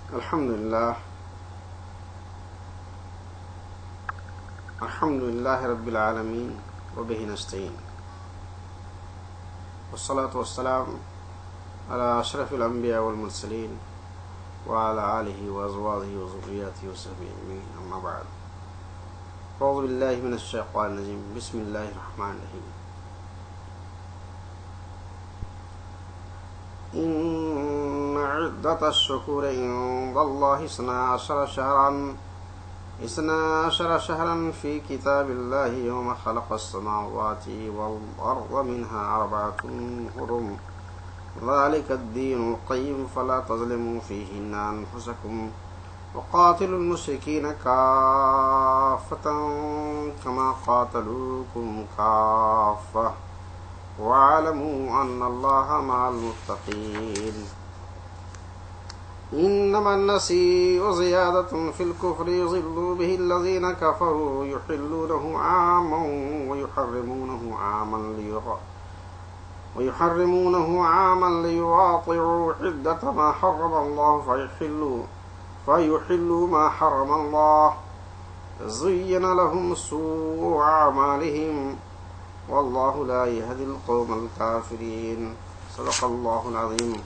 الحمد لله رب العالمين وبه نستعين والصلاة والسلام على أشرف الأنبياء والمرسلين وعلى آله وأزواجه وذرياته وصحبه أجمعين أما بعد أعوذ بالله من الشيطان الرجيم بسم الله الرحمن الرحيم إن عدة الشهور عند الله 12 شهرا في كتاب الله يوم خلق السماوات والأرض منها 4 حرم ذلك الدين القيم فلا تظلموا فيهن أنفسكم وقاتلوا المشركين كافة كما قاتلوكم كافة واعلموا أن الله مع المتقين إنما النسيء زيادة في الكفر يضل به الذين كفروا يحلونه عاما ويحرمونه عاما ليواطعوا عدة ما حرم الله فيحلوا ما حرم الله زين لهم سوء أعمالهم والله لا يهدي القوم الكافرين صدق الله العظيم.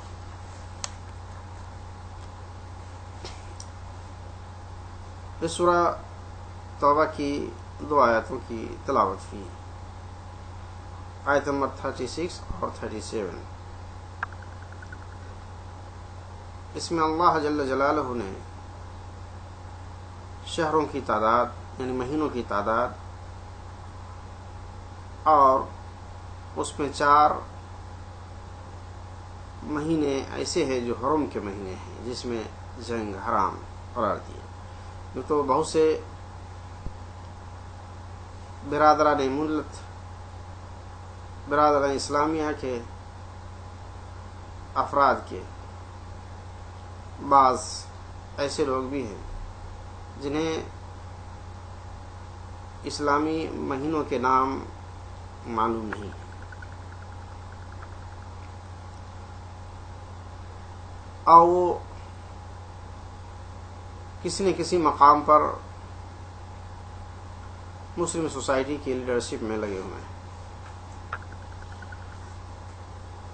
اس سورہ توبہ کی 2 آیتوں کی تلاوت کی، آیت نمبر 36 اور 37. اس میں اللہ جل جلالہ نے شہروں کی تعداد یعنی مہینوں کی تعداد اور اس میں 4 مہینے ایسے ہیں جو حرم کے مہینے ہیں جس میں جنگ حرام قرار دیا. تو بہت سے برادران ملت برادران اسلامیہ کے افراد کے بعض ایسے لوگ بھی ہیں جنہیں اسلامی مہینوں کے نام معلوم نہیں، اور وہ کسی نہ کسی مقام پر مسلم سوسائٹی کی لیڈرشپ میں لگے ہوئے ہیں،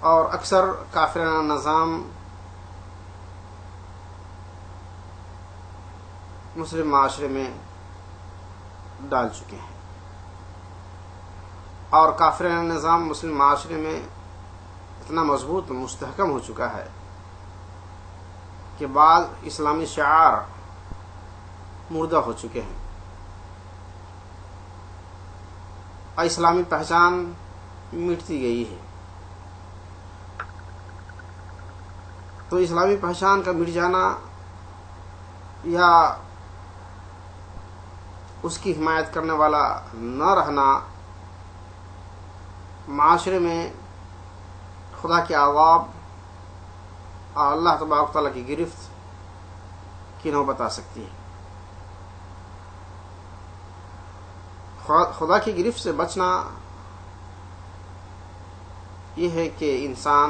اور اکثر کافرانہ نظام مسلم معاشرے میں ڈال چکے ہیں، اور کافرانہ نظام مسلم معاشرے میں اتنا مضبوط مستحکم ہو چکا ہے کہ بعض اسلامی شعار مردہ ہو چکے ہیں اور اسلامی پہچان مٹتی گئی ہے. تو اسلامی پہچان کا مٹ جانا یا اس کی حمایت کرنے والا نہ رہنا معاشرے میں خدا کے عذاب اور اللہ تبارک تعالیٰ کی گرفت کی نوبت آ سکتی ہے. خدا کی گرفت سے بچنا یہ ہے کہ انسان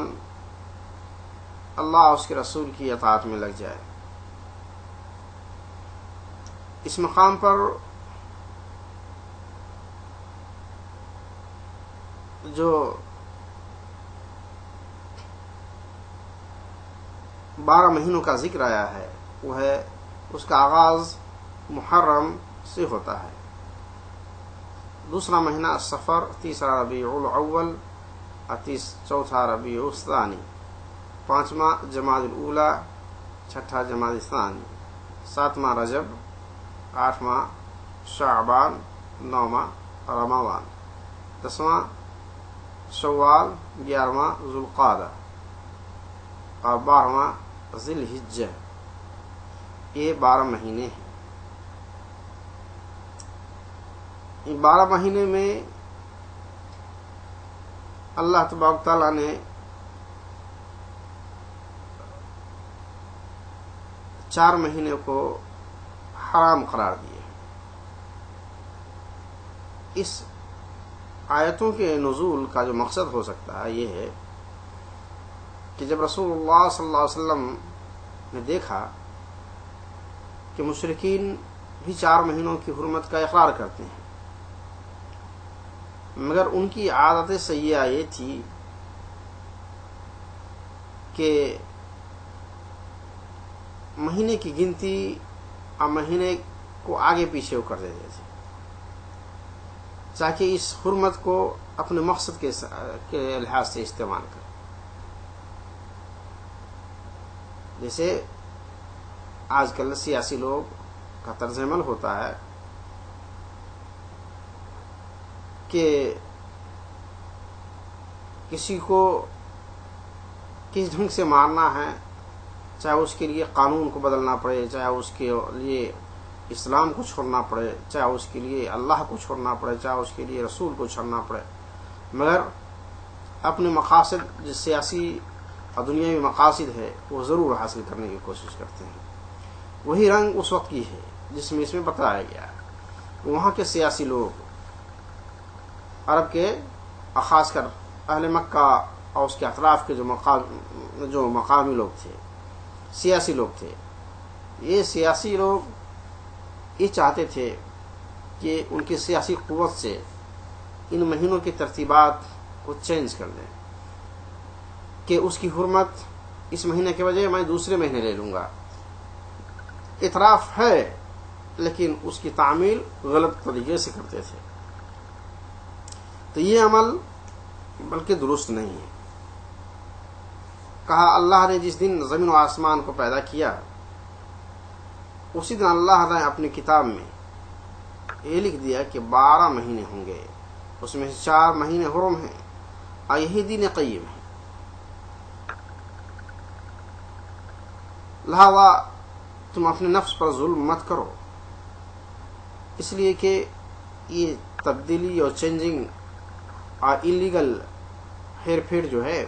اللہ اور اس کے رسول کی اطاعت میں لگ جائے. اس مقام پر جو 12 مہینوں کا ذکر آیا ہے وہ ہے اس کا آغاز محرم سے ہوتا ہے، دوسرا مہینہ صفر، تیسرا ربیع الاول، چوتھا ربیع الثانی، 5واں جمادی الاولی، 6واں جمادی الثانی، 7واں رجب، 8واں شعبان، 9واں رمضان، 10واں شوال، 11واں ذوالقعدہ اور 12واں ذی الحجہ. یہ 12 مہینے ہیں. 12 مہینے میں اللہ تبارک تعالیٰ نے 4 مہینے کو حرام قرار دیے. اس آیتوں کے نزول کا جو مقصد ہو سکتا ہے یہ ہے کہ جب رسول اللہ صلی اللہ علیہ وسلم نے دیکھا کہ مشرکین بھی 4 مہینوں کی حرمت کا اقرار کرتے ہیں، مگر ان کی عادت سیئہ یہ تھی کہ مہینے کی گنتی اور مہینے کو آگے پیچھے وہ کر دیتے تھے تاکہ اس حرمت کو اپنے مقصد کے لحاظ سے استعمال کریں. جیسے آج کل سیاسی لوگ کا طرز عمل ہوتا ہے کہ کسی کو کس ڈھنگ سے مارنا ہے، چاہے اس کے لیے قانون کو بدلنا پڑے، چاہے اس کے لیے اسلام کو چھوڑنا پڑے، چاہے اس کے لیے اللہ کو چھوڑنا پڑے، چاہے اس کے لیے رسول کو چھوڑنا پڑے، مگر اپنے مقاصد جو سیاسی اور دنیاوی مقاصد ہے وہ ضرور حاصل کرنے کی کوشش کرتے ہیں. وہی رنگ اس وقت کی ہے جس میں اس میں بتایا گیا ہے. وہاں کے سیاسی لوگ عرب کے خاص کر اہل مکہ اور اس کے اطراف کے جو مقامی لوگ تھے، سیاسی لوگ تھے، یہ سیاسی لوگ یہ چاہتے تھے کہ ان کی سیاسی قوت سے ان مہینوں کی ترتیبات کو چینج کر دیں کہ اس کی حرمت اس مہینے کے بجائے میں دوسرے مہینے لے لوں گا. اعتراف ہے لیکن اس کی تعمیل غلط طریقے سے کرتے تھے. تو یہ عمل بلکہ درست نہیں ہے. کہا اللہ نے جس دن زمین و آسمان کو پیدا کیا اسی دن اللہ نے اپنی کتاب میں یہ لکھ دیا کہ 12 مہینے ہوں گے، اس میں سے 4 مہینے حرم ہیں اور یہی دین قیم ہے. لہذا تم اپنے نفس پر ظلم مت کرو، اس لیے کہ یہ تبدیلی اور چینجنگ اور انلیگل ہیر پھیر جو ہے،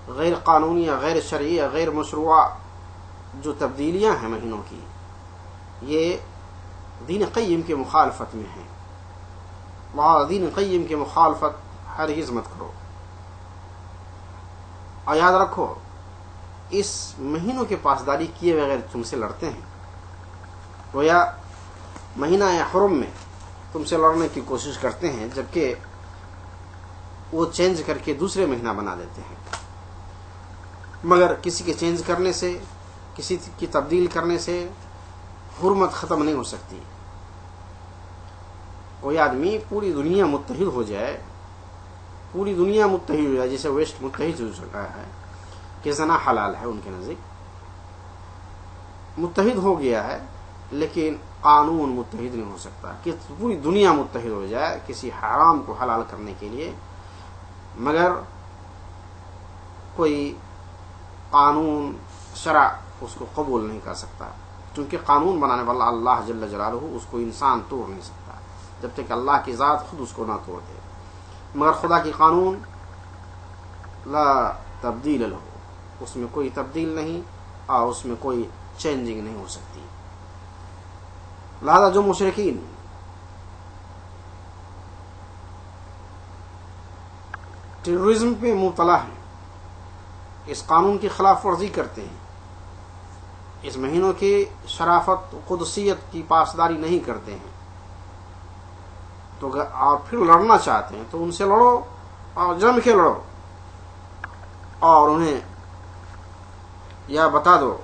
غیر قانونی یا غیر شرعی یا غیر مشروع جو تبدیلیاں ہیں مہینوں کی، یہ دین قیم کے مخالفت میں ہیں. وہاں دین قیم کے مخالفت ہرگز مت کرو. اور یاد رکھو اس مہینوں کے پاسداری کیے بغیر تم سے لڑتے ہیں، گویا مہینہ یا حرم میں تم سے لڑنے کی کوشش کرتے ہیں، جبکہ وہ چینج کر کے دوسرے مہینہ بنا دیتے ہیں. مگر کسی کے چینج کرنے سے، کسی کی تبدیل کرنے سے حرمت ختم نہیں ہو سکتی. کوئی آدمی پوری دنیا متحد ہو جائے، پوری دنیا متحد ہو جائے، جیسے ویسٹ متحد ہو چکا ہے کہ زنا حلال ہے ان کے نزدیک، متحد ہو گیا ہے، لیکن قانون متحد نہیں ہو سکتا کہ پوری دنیا متحد ہو جائے کسی حرام کو حلال کرنے کے لیے، مگر کوئی قانون شرع اس کو قبول نہیں کر سکتا، کیونکہ قانون بنانے والا اللہ جل جلالہ، اس کو انسان توڑ نہیں سکتا جب تک اللہ کی ذات خود اس کو نہ توڑ دے. مگر خدا کی قانون لا تبدیل له، اس میں کوئی تبدیل نہیں اور اس میں کوئی چینجنگ نہیں ہو سکتی. لہذا جو مشرکین ٹیررزم پہ مبتلا ہیں، اس قانون کی خلاف ورزی کرتے ہیں، اس مہینوں کی شرافت قدسیت کی پاسداری نہیں کرتے ہیں، تو اور پھر لڑنا چاہتے ہیں تو ان سے لڑو اور جم کے لڑو، اور انہیں یا بتا دو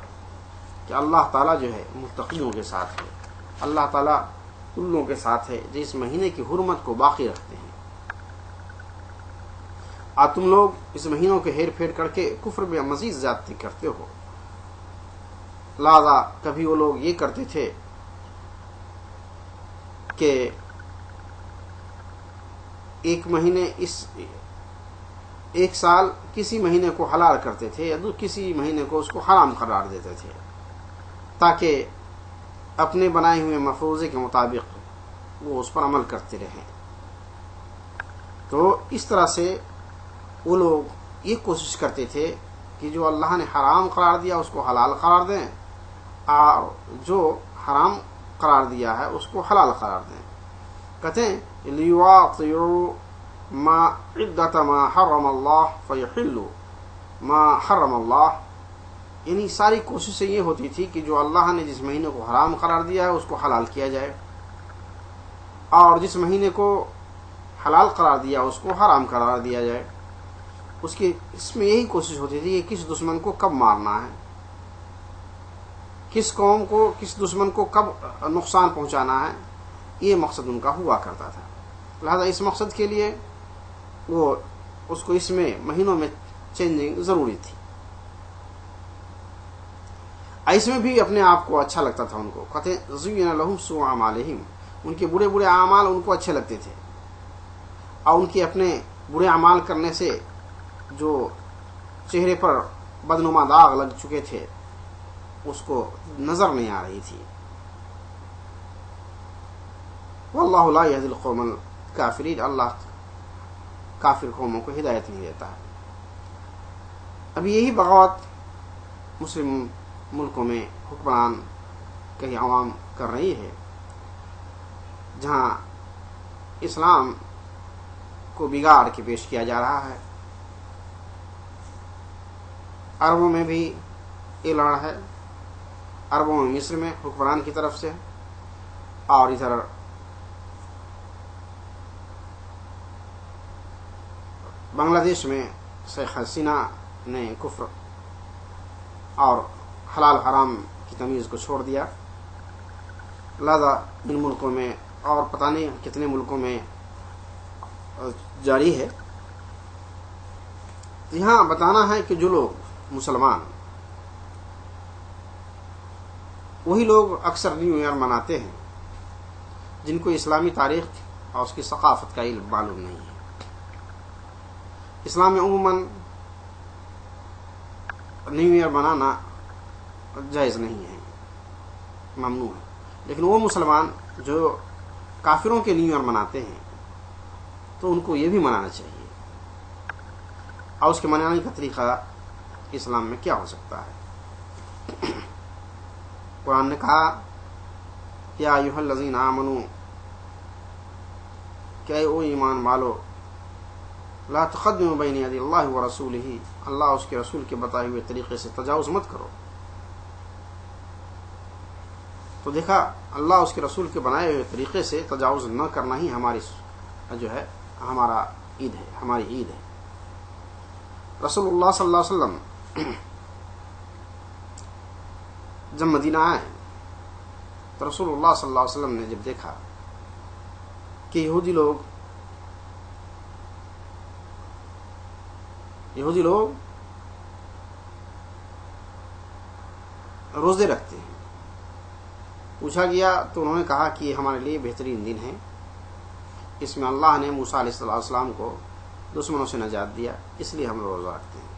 کہ اللہ تعالیٰ جو ہے متقیوں کے ساتھ ہے، اللہ تعالیٰ ان لوگوں کے ساتھ ہے جو اس مہینے کی حرمت کو باقی رکھتے ہیں. اور تم لوگ اس مہینوں کے ہیر پھیر کر کے کفر میں مزید زیادتی کرتے ہو. لہذا کبھی وہ لوگ یہ کرتے تھے کہ ایک سال کسی مہینے کو حلال کرتے تھے یا کسی مہینے کو اس کو حرام قرار دیتے تھے، تاکہ اپنے بنائے ہوئے مفروضے کے مطابق وہ اس پر عمل کرتے رہیں. تو اس طرح سے وہ لوگ یہ کوشش کرتے تھے کہ جو اللہ نے حرام قرار دیا اس کو حلال قرار دیں، اور جو حرام قرار دیا ہے اس کو حلال قرار دیں. کہتے ہیں لِيُوَاطِعُوا مَا عِدَّةَ مَا حَرَّمَ اللَّهُ فَيُحِلُّوا مَا حَرَّمَ اللَّهُ یعنی ساری کوششیں یہ ہوتی تھی کہ جو اللہ نے جس مہینے کو حرام قرار دیا ہے اس کو حلال کیا جائے، اور جس مہینے کو حلال قرار دیا اس کو حرام قرار دیا جائے۔ اس میں یہی کوشش ہوتی تھی کہ کس دشمن کو کب مارنا ہے، کس قوم کو، کس دشمن کو کب نقصان پہنچانا ہے، یہ مقصد ان کا ہوا کرتا تھا۔ لہذا اس مقصد کے لیے وہ اس کو اس میں مہینوں میں چینجنگ ضروری تھی۔ اس میں بھی اپنے آپ کو اچھا لگتا تھا ان کو، کہتے ہیں زین لہم سوء اعمالہم، ان کے برے برے اعمال ان کو اچھے لگتے تھے، اور ان کے اپنے برے اعمال کرنے سے جو چہرے پر بدنما داغ لگ چکے تھے اس کو نظر نہیں آ رہی تھی۔ واللہ لا یہدی القوم الکافرین، اللہ کافر قوموں کو ہدایت نہیں دیتا ہے۔ ابھی یہی بغاوت مسلم ملکوں میں حکمران کہیں عوام کر رہی ہے، جہاں اسلام کو بگاڑ کے پیش کیا جا رہا ہے۔ عربوں میں بھی یہ لڑ ہے، عربوں میں مصر میں حکمران کی طرف سے، اور ادھر بنگلہ دیش میں شیخ حسینہ نے کفر اور حلال حرام کی تمیز کو چھوڑ دیا۔ لہذا ان ملکوں میں اور پتہ نہیں کتنے ملکوں میں جاری ہے۔ یہاں بتانا ہے کہ جو لوگ مسلمان، وہی لوگ اکثر نیو ایئر مناتے ہیں جن کو اسلامی تاریخ اور اس کی ثقافت کا علم معلوم نہیں ہے۔ اسلام میں عموماً نیو ایئر منانا جائز نہیں ہے، ممنوع ہے، لیکن وہ مسلمان جو کافروں کے نیو ایئر مناتے ہیں تو ان کو یہ بھی منانا چاہیے، اور اس کے منانے کا طریقہ اسلام میں کیا ہو سکتا ہے۔ قرآن نے کہا یا ایھا الذین آمنوا، کہ اے او ایمان والو، لا تقدموا بین یدی اللہ ورسولہ، اللہ اس کے رسول کے بتائے ہوئے طریقے سے تجاوز مت کرو۔ تو دیکھا اللہ اس کے رسول کے بنائے ہوئے طریقے سے تجاوز نہ کرنا ہی ہماری جو ہے ہمارا عید ہے، ہماری عید ہے۔ رسول اللہ صلی اللہ علیہ وسلم جب مدینہ آئے تو رسول اللہ صلی اللہ علیہ وسلم نے جب دیکھا کہ یہودی لوگ روزے رکھتے ہیں، پوچھا گیا تو انہوں نے کہا کہ یہ ہمارے لیے بہترین دن ہے، اس میں اللہ نے موسیٰ علیہ السلام کو دشمنوں سے نجات دیا، اس لیے ہم روزہ رکھتے ہیں۔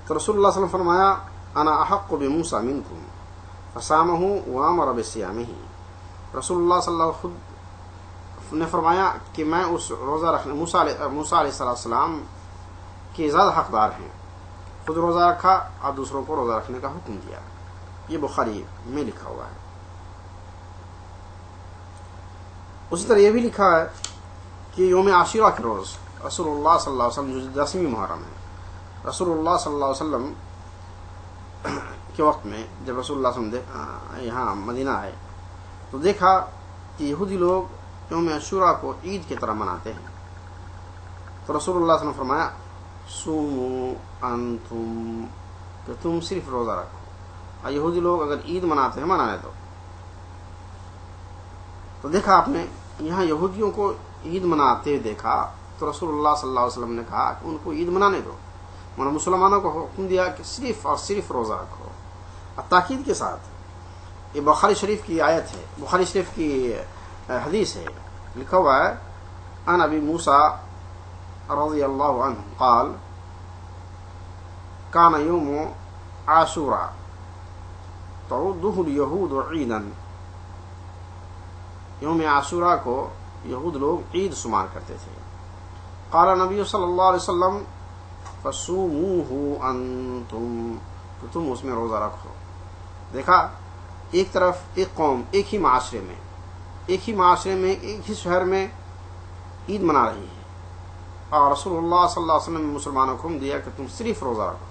تو رسول اللہ صلی اللہ علیہ وسلم فرمایا انا احق بموسیٰ منکم فصامہ وامر بصیامہ۔ رسول اللہ صلی اللہ علیہ وسلم خود نے فرمایا کہ میں اس روزہ رکھنے موسیٰ علیہ السلام کے زیادہ حقدار ہیں، خود روزہ رکھا اور دوسروں کو روزہ رکھنے کا حکم دیا۔ یہ بخاری میں لکھا ہوا ہے۔ اسی طرح یہ بھی لکھا ہے کہ یوم عاشورہ کے روز رسول اللہ صلی اللہ علیہ وسلم جو 10ویں محرم ہے، رسول اللہ صلی اللہ علیہ وسلم کے وقت میں جب رسول اللہ صلی اللہ علیہ وسلم یہاں مدینہ آئے تو دیکھا کہ یہودی لوگ یوم عاشورہ کو عید کی طرح مناتے ہیں، تو رسول اللہ صلی اللہ علیہ وسلم فرمایا صوموا انتم، کہ تم صرف روزہ رکھو، اور یہودی لوگ اگر عید مناتے ہیں منانے دو۔ تو دیکھا آپ نے یہاں یہودیوں کو عید مناتے دیکھا تو رسول اللہ صلی اللہ علیہ وسلم نے کہا کہ ان کو عید منانے دو، انہوں نے مسلمانوں کو حکم دیا کہ صرف اور صرف روزہ رکھو، اور تاکید کے ساتھ۔ یہ بخاری شریف کی آیت ہے، بخاری شریف کی حدیث ہے، لکھا ہوا ہے عن ابی موسیٰ رضی اللہ عنہ قال کان یوم عاشورہ تعدہ الیہود عیدا، یوم عاشورہ کو یہود لوگ عید شمار کرتے تھے۔ قال نبی صلی اللہ علیہ وسلم فصوموہ انتم، تو تم اس میں روزہ رکھو۔ دیکھا ایک طرف ایک قوم ایک ہی معاشرے میں ایک ہی شہر میں عید منا رہی ہے، اور رسول اللہ صلی اللہ علیہ وسلم نے مسلمانوں کو حکم دیا کہ تم صرف روزہ رکھو.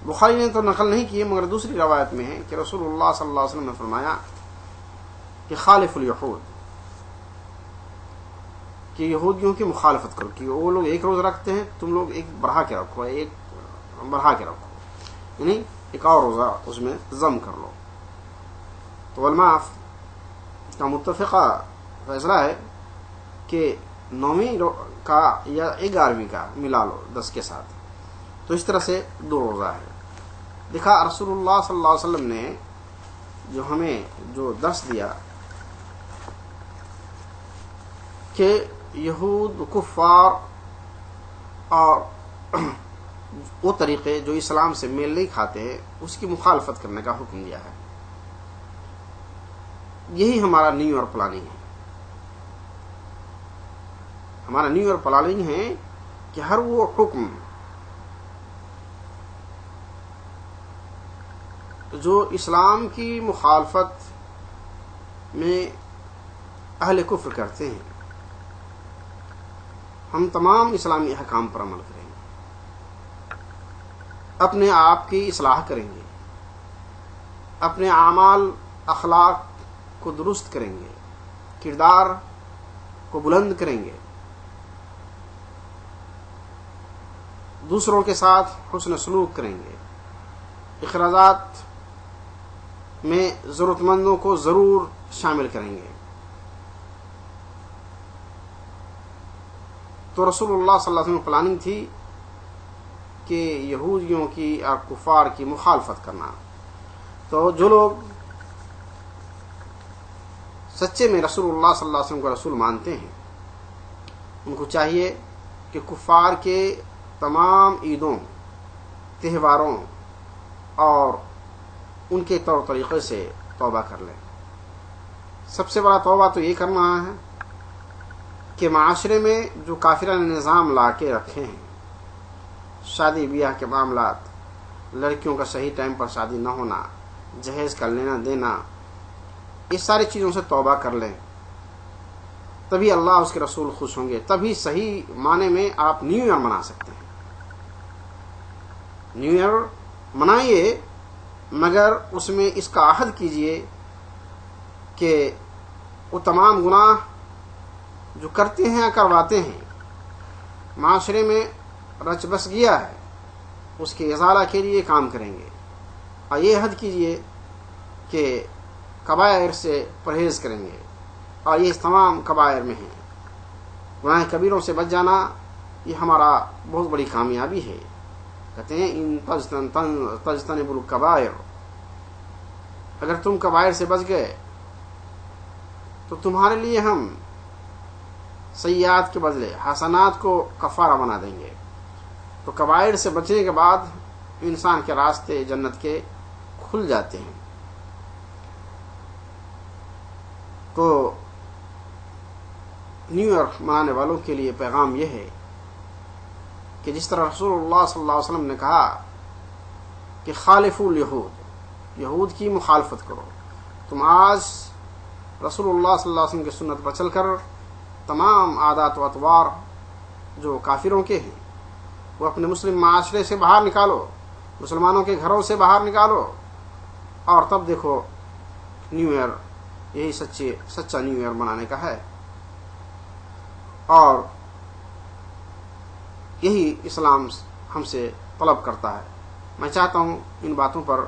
بخاری نے تو نقل نہیں کی مگر دوسری روایت میں ہے کہ رسول اللہ صلی اللہ علیہ وسلم نے فرمایا کہ خالف الیہود، کہ یہودیوں کی مخالفت کرو، کہ وہ لوگ ایک روز رکھتے ہیں تم لوگ ایک بڑھا کے رکھو، یعنی ایک اور روزہ اس میں ضم کر لو. تو علماء کا متفقہ فیصلہ ہے کہ 9ویں کا یا 11ویں کا ملا لو 10 کے ساتھ، تو اس طرح سے 2 روزہ ہے. دیکھا رسول اللہ صلی اللہ علیہ وسلم نے جو ہمیں جو درس دیا کہ یہود کفار اور وہ طریقے جو اسلام سے میل نہیں کھاتے ہیں اس کی مخالفت کرنے کا حکم دیا ہے. یہی ہمارا نیو ایئر پلاننگ ہے. ہمارا نیو ایئر پلاننگ ہے کہ ہر وہ حکم جو اسلام کی مخالفت میں اہل کفر کرتے ہیں ہم تمام اسلامی احکام پر عمل کریں گے، اپنے آپ کی اصلاح کریں گے، اپنے اعمال اخلاق کو درست کریں گے، کردار کو بلند کریں گے، دوسروں کے ساتھ حسن سلوک کریں گے، اخراجات میں ضرورت مندوں کو ضرور شامل کریں گے. تو رسول اللہ صلی اللہ علیہ وسلم کی پلاننگ تھی کہ یہودیوں کی اور کفار کی مخالفت کرنا. تو جو لوگ سچے میں رسول اللہ صلی اللہ علیہ وسلم کو رسول مانتے ہیں ان کو چاہیے کہ کفار کے تمام عیدوں، تہواروں اور ان کے طور طریقے سے توبہ کر لیں. سب سے بڑا توبہ تو یہ کرنا ہے کہ معاشرے میں جو کافرانہ نظام لا کے رکھے ہیں، شادی بیاہ کے معاملات، لڑکیوں کا صحیح ٹائم پر شادی نہ ہونا، جہیز کا لینا دینا، اس ساری چیزوں سے توبہ کر لیں. تبھی اللہ اس کے رسول خوش ہوں گے، تبھی صحیح معنی میں آپ نیو ایئر منا سکتے ہیں. نیو ایئر منائیے مگر اس میں اس کا عہد کیجئے کہ وہ تمام گناہ جو کرتے ہیں کرواتے ہیں معاشرے میں رچ بس گیا ہے اس کے ازالہ کے لیے کام کریں گے، اور یہ عہد کیجئے کہ کبائر سے پرہیز کریں گے، اور یہ تمام کبائر میں ہیں. گناہ کبیروں سے بچ جانا یہ ہمارا بہت بڑی کامیابی ہے. کہتے ہیں ان تجتنب الکبائر، اگر تم کبائر سے بچ گئے تو تمہارے لیے ہم سیئات کے بدلے حسنات کو کفارہ بنا دیں گے. تو کبائر سے بچنے کے بعد انسان کے راستے جنت کے کھل جاتے ہیں. تو نیو ایئر منانے والوں کے لیے پیغام یہ ہے کہ جس طرح رسول اللہ صلی اللہ علیہ وسلم نے کہا کہ خالفوا الیہود، یہود کی مخالفت کرو، تم آج رسول اللہ صلی اللہ علیہ وسلم کی سنت پر چل کر تمام عادات و اطوار جو کافروں کے ہیں وہ اپنے مسلم معاشرے سے باہر نکالو، مسلمانوں کے گھروں سے باہر نکالو، اور تب دیکھو نیو ایئر یہی سچا نیو ایئر منانے کا ہے. اور یہی اسلام ہم سے طلب کرتا ہے. میں چاہتا ہوں ان باتوں پر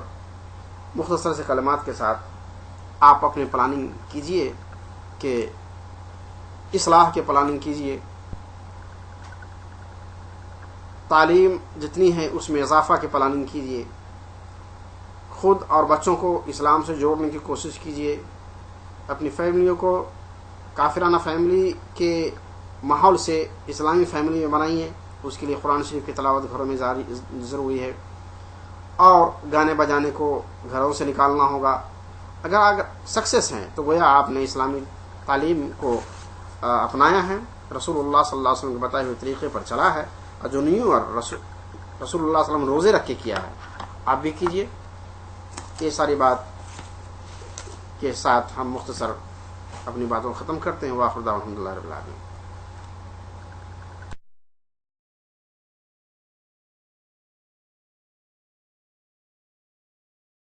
مختصر سے کلمات کے ساتھ آپ اپنی پلاننگ کیجئے کہ اصلاح کے پلاننگ کیجئے، تعلیم جتنی ہے اس میں اضافہ کی پلاننگ کیجئے، خود اور بچوں کو اسلام سے جوڑنے کی کوشش کیجئے، اپنی فیملیوں کو کافرانہ فیملی کے ماحول سے اسلامی فیملی میں بنائیے. اس کے لیے قرآن شریف کی تلاوت گھروں میں ضروری ہے، اور گانے بجانے کو گھروں سے نکالنا ہوگا. اگر سکسیس ہیں تو گویا آپ نے اسلامی تعلیم کو اپنایا ہے، رسول اللہ صلی اللہ علیہ وسلم کے بتائے ہوئے طریقے پر چلا ہے، اور جو نیو اور رسول اللہ صلی اللہ علیہ وسلم روزے رکھ کے کیا ہے آپ بھی کیجئے. یہ ساری بات کے ساتھ ہم مختصر اپنی باتوں کو ختم کرتے ہیں. وآخر دعوانا الحمدللہ رب العالمین.